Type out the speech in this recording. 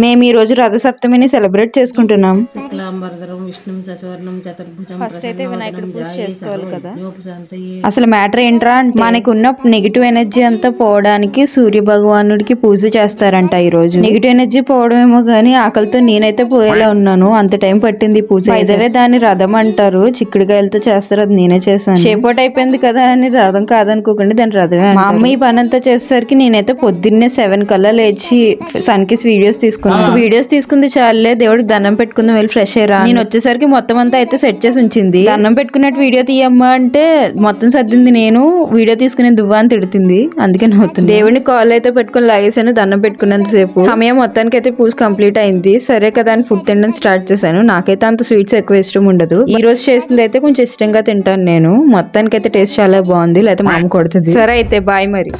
మేము ఈ రోజు రథసప్తమిని సెలబ్రేట్ చేసుకుంటున్నాం. ఫస్ట్ అయితే వినాయకుడి పూజ చేసుకోవాలి కదా. అసలు మ్యాటర్ ఏంట్రా అంటే మనకున్న నెగిటివ్ ఎనర్జీ అంతా పోవడానికి సూర్య భగవానుడికి పూజ చేస్తారంట ఈ రోజు. నెగిటివ్ ఎనర్జీ పోవడమేమో గానీ ఆకలితో నేనైతే పోయేలా ఉన్నాను. అంత టైం పట్టింది పూజ. ఇదే దాన్ని రథం అంటారు, చిక్కుడుకాయలతో చేస్తారు. అది నేనే చేశాను. షేపోట్ అయిపోయింది కదా అని రథం కాదనుకోకండి, దాని రథమే. మా అమ్మ ఈ పని అంతా చేసేసరికి నేనైతే పొద్దున్నే 7 కల్లా లేచి సన్ కిస్ వీడియోస్ తీసుకున్నాను. వీడియోస్ తీసుకుంది చాలే, దేవుడికి దండం పెట్టుకుందాం, వెళ్ళి ఫ్రెష్ అయ్యరా. నేను వచ్చేసరికి మొత్తం అంతా అయితే సెట్ చేసి ఉంచింది. దండం పెట్టుకున్నట్టు వీడియో తీయమ్మా అంటే మొత్తం సర్దింది నేను, వీడియో తీసుకునే దువ్వా అని తిడుతుంది. అందుకే నవ్వుతుంది. దేవుడిని కాల్ అయితే పెట్టుకుని లాగేసాను దండం పెట్టుకున్నంత సేపు. సమయం మొత్తానికి అయితే పూజ కంప్లీట్ అయింది. సరే కదా అని ఫుడ్ తినడం స్టార్ట్ చేశాను. నాకైతే అంత స్వీట్స్ ఎక్కువ ఇష్టం ఉండదు. ఈ రోజు చేసింది అయితే కొంచెం ఇష్టంగా తింటాను నేను. మొత్తానికి అయితే టేస్ట్ చాలా బాగుంది, లేకపోతే మా అమ్మ కొడుతుంది. సరే అయితే బాయ్ మరి.